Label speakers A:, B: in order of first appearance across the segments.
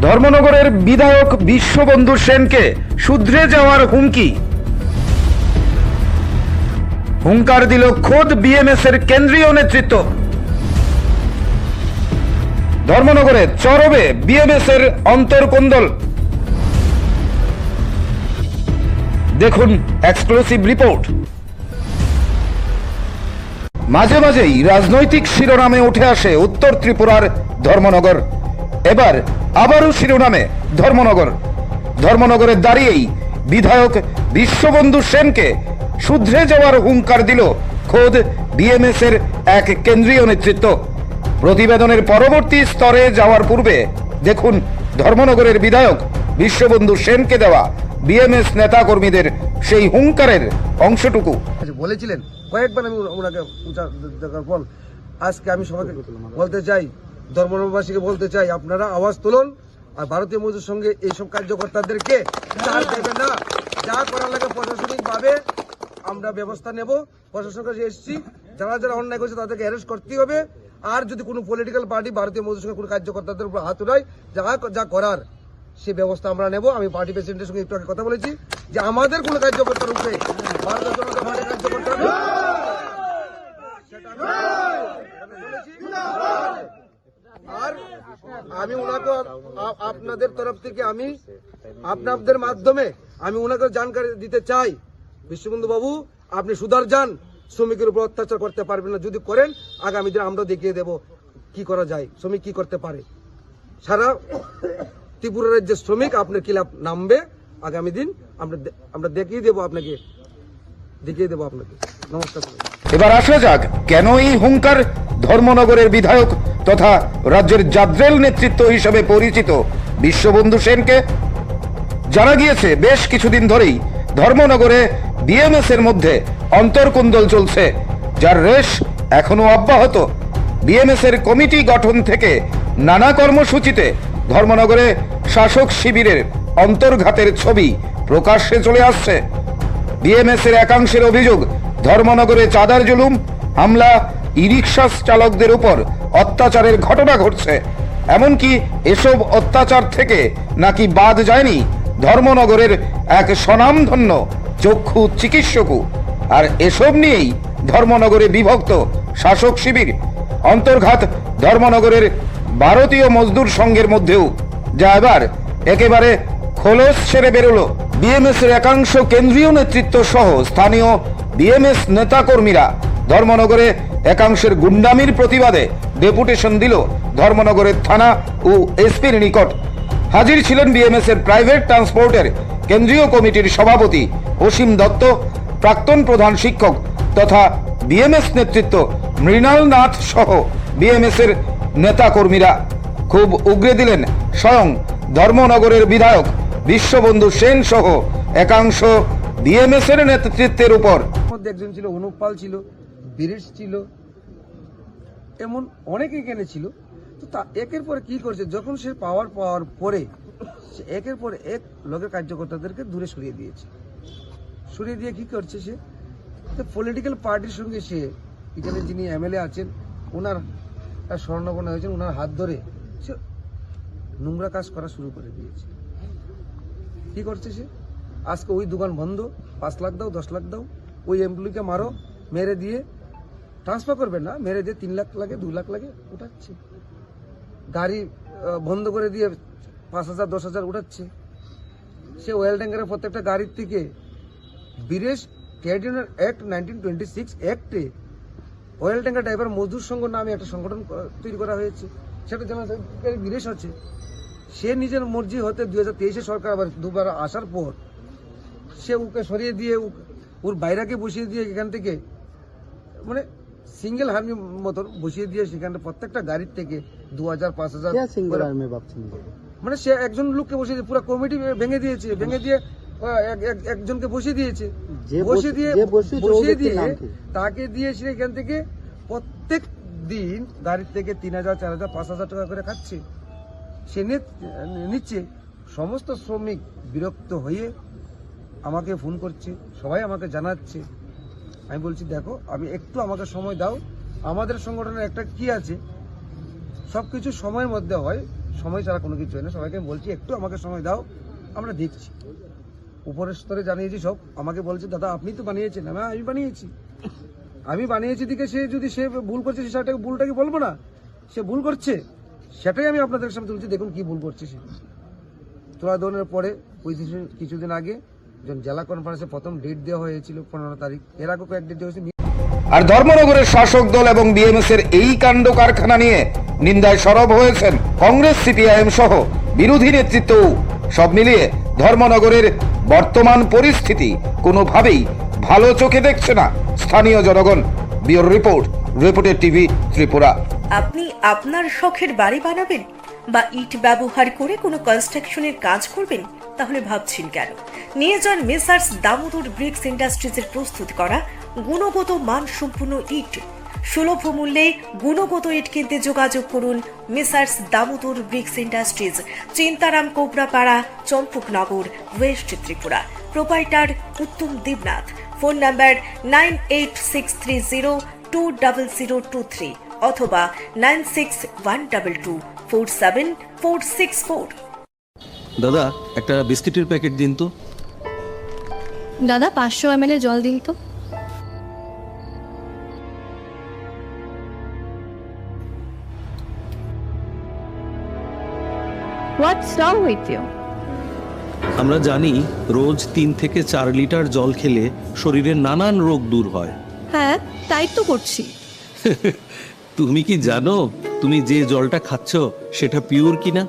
A: ধর্মনগরের বিধায়ক বিশ্ববন্ধু সেনকে শুধরে যাওয়ার হুমকি। হুঙ্কার দিল খোদ বিএমএস এর কেন্দ্রীয় নেতৃত্ব। ধর্মনগরে চরবে বিএমএস এর অন্তর্কোন্দল। দেখুন এক্সক্লুসিভ রিপোর্ট। মাঝে মাঝেই রাজনৈতিক শিরোনামে উঠে আসে উত্তর ত্রিপুরার ধর্মনগর। এবার আবারও শিরোনামে ধর্মনগর। ধর্মনগরে দাঁড়িয়েই বিধায়ক বিশ্ববন্ধু সেনকে শুধরে যাওয়ার হুঙ্কার দিল খোদ বিএমএস এর এক কেন্দ্রীয় নেতৃত্ব। প্রতিবেদনের পরবর্তী স্তরে যাওয়ার পূর্বে দেখুন ধর্মনগরের বিধায়ক বিশ্ববন্ধু সেনকে দেওয়া বিএমএস নেতা কর্মীদের সেই হুঙ্কারের অংশটুকু।
B: বলেছিলেন কয়েকবার, আমি ওনাকে দেখার পর আজকে আমি সবাইকে বলতে চাই, ধর্মনগরবাসীকে বলতে চাই, আপনারা আওয়াজ তুলুন আর ভারতীয় মজদুর সঙ্গে এইসব কার্যকর্তাদেরকে ছাড় দেবে না। যা করার লাগে প্রশাসনিক ভাবে আমরা ব্যবস্থা নেব। প্রশাসনের কাছে এসেছি, যারা যারা অন্যায় করেছে তাদেরকে অ্যারেস্ট করতে হবে। আর যদি কোনো পলিটিক্যাল পার্টি ভারতীয় মজদুর সঙ্গে কোনো কার্যকর্তাদের উপর হাত উঠায়, যা করার সে ব্যবস্থা আমরা নেব। আমি পার্টি প্রেসিডেন্টের সঙ্গে একটু আগে কথা বলেছি যে আমাদের কোনো কার্যকর্তার উপরে ভারতীয় জনতা পার্টির কার্যকর্তা আর আমি ওনাকে আপনাদের তরফ থেকে আমি আপনাদের মাধ্যমে আমি ওনাকে জানকারি দিতে চাই, বিশ্ববন্ধু বাবু আপনি সুধার যান, শ্রমিকের উপর অত্যাচার করতে পারবেন না। যদি করেন আগামী দিন আমরা দেখিয়ে দেব কি করা যায়, শ্রমিক কি করতে পারে। সারা ত্রিপুরা রাজ্যের শ্রমিক আপনার খিলাফ নামবে আগামী দিন, আমরা দেখিয়ে দেবো আপনাকে। নমস্কার।
A: এবার আসা যাক কেন এই হুঙ্কার ধর্মনগরের বিধায়ক তথা রাজ্যের জাদ্রেল নেতৃত্ব হিসেবে পরিচিত বিশ্ববন্ধু সেনকে। জানা গিয়েছে বেশ কিছুদিন ধরেই ধর্মনগরে বিএমএস এর মধ্যে অন্তর্কোন্দল চলছে, যার রেশ এখনো অব্যাহত। বিএমএস এর কমিটি গঠন থেকে নানা কর্মসূচিতে ধর্মনগরে শাসক শিবিরের অন্তর্ঘাতের ছবি প্রকাশ্যে চলে আসছে। বিএমএস এর একাংশের অভিযোগ ধর্মনগরে চাঁদার জুলুম, হামলা, ই রিক্সা চালকদের উপর অত্যাচারের ঘটনা ঘটছে। এমনকি এসব অত্যাচার থেকে নাকি বাদ যায়নি ধর্মনগরের এক স্বনামধন্য চক্ষু চিকিৎসকও। আর এসব নিয়েই ধর্মনগরে বিভক্ত শাসক শিবির। অন্তর্ঘাত ধর্মনগরের ভারতীয় মজদুর সংঘের মধ্যেও, যা এবার একেবারে খোলস ছেড়ে বেরোলো। বিএমএস এর একাংশ কেন্দ্রীয় নেতৃত্ব সহ স্থানীয় বিএমএস নেতাকর্মীরা ধর্মনগরে একাংশের গুন্ডামির প্রতিবাদে ডেপুটেশন দিল ধর্মনগরের থানা ও এসপির নিকট। হাজির ছিলেন বিএমএস এর প্রাইভেট ট্রান্সপোর্টের কেন্দ্রীয় কমিটির সভাপতি অসীম দত্ত, প্রাক্তন প্রধান শিক্ষক তথা বিএমএস নেতৃত্ব মৃণাল নাথ সহ বিএমএস এর নেতাকর্মীরা। খুব উগরে দিলেন স্বয়ং ধর্মনগরের বিধায়ক বিশ্ববন্ধু সেন সহ একাংশ বিএমএস এর নেতৃত্বের উপর।
B: একজন ছিল অনুপ পাল, ছিল বীরেশ, ছিল এমন অনেকে এখানে ছিল। তো তা একের পরে কি করছে, যখন সে পাওয়ার পরে সে একের পর এক লোকের কার্যকর্তাদেরকে দূরে সরিয়ে দিয়েছে। সরিয়ে দিয়ে কি করছে, সে পলিটিক্যাল পার্টির সঙ্গে সে এখানে যিনি এমএলএ আছেন ওনার স্বর্ণপন্ন হয়েছেন, ওনার হাত ধরে সে নোংরা কাজ করা শুরু করে দিয়েছে। কি করছে সে, আজকে ওই দোকান বন্ধ, 5 লাখ দাও, 10 লাখ দাও, ওই এমপ্লয়িকে মারো, মেরে দিয়ে ট্রান্সফার করবে না, মেরে দিয়ে 3 লাখ লাগে, 2 লাখ লাগে উঠাচ্ছে। গাড়ি বন্ধ করে দিয়ে 5,000 10,000 উঠাচ্ছে। সে ওয়েল ট্যাঙ্কারের প্রত্যেকটা গাড়ির থেকে বীরেশ ট্রেড ইউনিয়ন অ্যাক্ট 1926 অ্যাক্টে ওয়েল ট্যাঙ্কার ড্রাইভার মজদুর সংঘ নামে একটা সংগঠন তৈরি করা হয়েছে। সেটা যেন বীরেশ আছে, সে নিজের মর্জি হতে 2023 সরকার আবার দুবার আসার পর সে ওকে সরিয়ে দিয়ে ওর বাইরাকে বসিয়ে দিয়ে এখান থেকে মানে সিঙ্গেল আর্মি মতন বসিয়ে দিয়ে সেখানে প্রত্যেকটা গাড়ির থেকে 2,000 5,000 মানে সে একজন লোককে বসিয়ে দিয়ে পুরো কমিটি ভেঙে দিয়েছে। ভেঙে দিয়ে একজনকে বসিয়ে দিয়েছে, বসিয়ে দিয়ে তাকে দিয়ে সে এখান থেকে প্রত্যেক দিন গাড়ির থেকে 3,000 4,000 5,000 টাকা করে খাচ্ছে। সে নিচ্ছে। সমস্ত শ্রমিক বিরক্ত হয়ে আমাকে ফোন করছে, সবাই আমাকে জানাচ্ছে। আমি বলছি দেখো, আমি একটু আমাকে সময় দাও। আমাদের সংগঠনের একটা কি আছে, সবকিছু সময়ের মধ্যে হয়। সময় ছাড়া কোনো কিছু হয় না। সবাইকে আমি বলছি একটু আমাকে সময় দাও, আমরা দেখছি। উপরের স্তরে জানিয়েছি সব, আমাকে বলছে দাদা আপনি তো বানিয়েছেন। আমি বানিয়েছি দিকে সে যদি সে ভুল করছে সেটাকে ভুলটাকে বলবো না, সে ভুল করছে সেটাই আমি আপনাদের সামনে তুলছি। দেখুন কি ভুল করছে সে। তুলাধনের পরে কিছুদিন আগে যখন জেলা কনফারেন্সে প্রথম ডেট দেওয়া হয়েছিল 15 তারিখ, এর আগে কয়েক ডেট দেওয়া হয়েছে।
A: আর ধর্মনগরের শাসক দল এবং বিএমএস এর এই কাণ্ড কারখানা নিয়ে নিন্দায় সরব হয়েছেন কংগ্রেস, সিপিআইএম সহ বিরোধী নেতৃত্ব। সব মিলিয়ে ধর্মনগরের বর্তমান পরিস্থিতি কোনোভাবেই ভালো চোখে দেখছে না স্থানীয় জনগণ। Bureau report, reporter TV, Tripura.
C: আপনি আপনার শখের বাড়ি বানাবেন বা ইট ব্যবহার করে কোনো কনস্ট্রাকশনের কাজ করবেন, তাহলে ভাবছেন কেন? নিয়ে যান মেসার্স দামোদর ব্রিক্স ইন্ডাস্ট্রিজের প্রস্তুত করা গুণগত মানসম্পন্ন ইট। সুলভ মূল্যে গুণগত ইট কিনতে যোগাযোগ করুন messrs Damodar bricks industries, Chintaram Kobrapara, Champaknagar, west Tripura. Proprietor Uttam Debnath. Phone number 9863020023 অথবা 9612247464।
D: দাদা একটা বিস্কিটের প্যাকেট দিন তো।
E: দাদা 500 ml জল দিন তো। What's wrong with you?
D: আমরা জানি রোজ 3 থেকে 4 লিটার জল খেলে শরীরের নানান রোগ দূর হয়।
E: হ্যাঁ, তাই তো করছি।
D: তুমি কি জানো তুমি যে জলটা খাচ্ছ সেটা পিওর কিনা?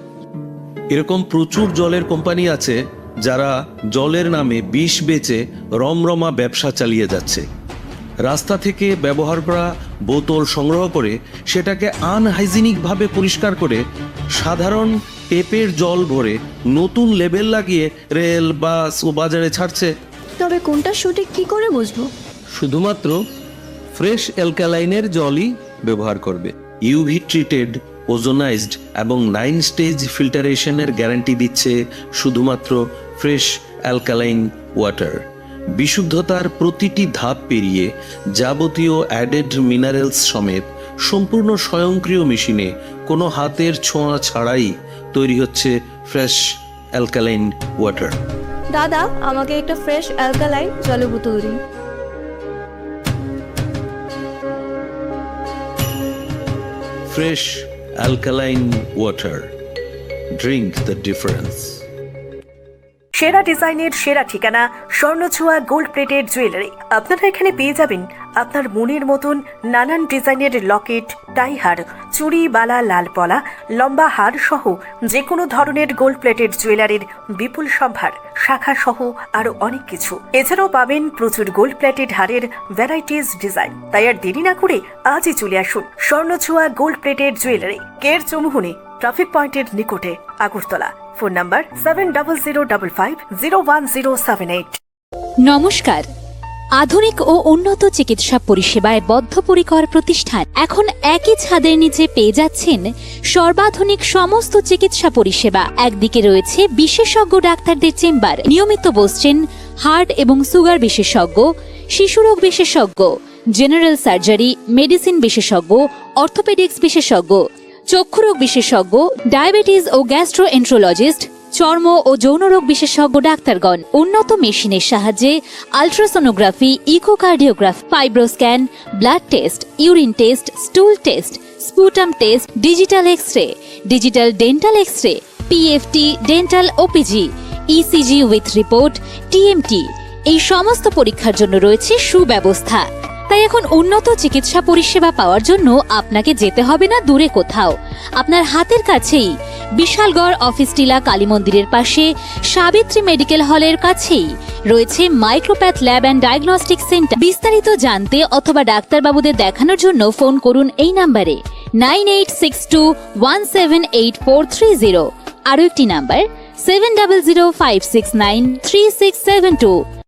D: এরকম প্রচুর জলের কোম্পানি আছে যারা জলের নামে বিষ বেচে রমরমা ব্যবসা চালিয়ে যাচ্ছে। রাস্তা থেকে ব্যবহার করা বোতল সংগ্রহ করে সেটাকে আনহাইজিনিক ভাবে পরিষ্কার করে সাধারণ টেপের জল ভরে নতুন লেবেল লাগিয়ে রেল, বাস ও বাজারে ছাড়ছে।
E: তবে কোনটা সঠিক কি করে বুঝবো?
D: শুধুমাত্র ফ্রেশ অ্যালকালাইনের জলই ব্যবহার করবে। ইউভি ট্রিটেড, ওজোনাইজড এবং 9 স্টেজ ফিল্টারেশনের গ্যারান্টি দিচ্ছে শুধুমাত্র ফ্রেশ অ্যালকালাইন ওয়াটার। বিশুদ্ধতার প্রতিটি ধাপ পেরিয়ে যাবতীয় অ্যাডেড মিনারেলস সমেত সম্পূর্ণ স্বয়ংক্রিয় মেশিনে কোনো হাতের ছোঁয়া ছাড়াই তৈরি হচ্ছে ফ্রেশ অ্যালকালাইন ওয়াটার।
E: দাদা আমাকে একটা ফ্রেশ অ্যালকালাইন জলের বোতল দিন।
D: Fresh alkaline water, drink the difference.
C: সেরা ডিজাইনের সেরা ঠিকানা স্বর্ণছোঁয়া গোল্ড প্লেটেড জুয়েলারি। আপনারা এখানে পেয়ে যাবেন আপনার মনের মতন নানান ডিজাইনের লকেট, টাইহার, চুড়ি, বালা, লাল পলা, লম্বা হার সহ যে কোনো ধরনের গোল্ড প্লেটেড জুয়েলারির বিপুল সম্ভার, শাখা সহ আরো অনেক কিছু। এছাড়াও পাবেন প্রচুর গোল্ড প্লেটেড হারের ভ্যারাইটিস ডিজাইন। তাই আর দেরি না করে আজই চলে আসুন স্বর্ণছোঁয়া গোল্ড প্লেটেড জুয়েলারি, কের চৌমুহনী, ট্রাফিক পয়েন্টের নিকটে, আগরতলা। Phone number 7005501078।
F: নমস্কার। আধুনিক ও উন্নত চিকিৎসা পরিষেবায় বদ্ধপরিকর প্রতিষ্ঠান এখন একই ছাদের নিচে পেয়ে যাচ্ছেন সর্বাধুনিক সমস্ত চিকিৎসা পরিষেবা। একদিকে রয়েছে বিশেষজ্ঞ ডাক্তারদের চেম্বার, নিয়মিত বসছেন হার্ট এবং সুগার বিশেষজ্ঞ, শিশুরোগ বিশেষজ্ঞ, জেনারেল সার্জারি, মেডিসিন বিশেষজ্ঞ, অর্থোপেডিক্স বিশেষজ্ঞ, চক্ষুরোগ বিশেষজ্ঞ, ডায়াবেটিস ও গ্যাস্ট্রোএন্ট্রোলজিস্ট, চর্ম ও যৌনরোগ বিশেষজ্ঞ ডাক্তারগণ। উন্নত মেশিনের সাহায্যে ultrasonography, echocardiography, fibroscan, blood test, urine test, stool test, sputum test, digital X-ray, digital dental X-ray, PFT, dental OPG, ECG with report, TMT, এই সমস্ত পরীক্ষার জন্য রয়েছে সুব্যবস্থা। তাই এখন উন্নত চিকিৎসা পরিষেবা পাওয়ার জন্য আপনাকে যেতে হবে না দূরে কোথাও। আপনার হাতের কাছেই বিশালগড় অফিস টিলা কালী মন্দিরের পাশে সাবিত্রী মেডিকেল হলের কাছেই রয়েছে Micropath lab and diagnostic centre. বিস্তারিত জানতে অথবা ডাক্তারবাবুদের দেখানোর জন্য ফোন করুন এই নাম্বারে 9862178430। আরও একটি নাম্বার 7005693672।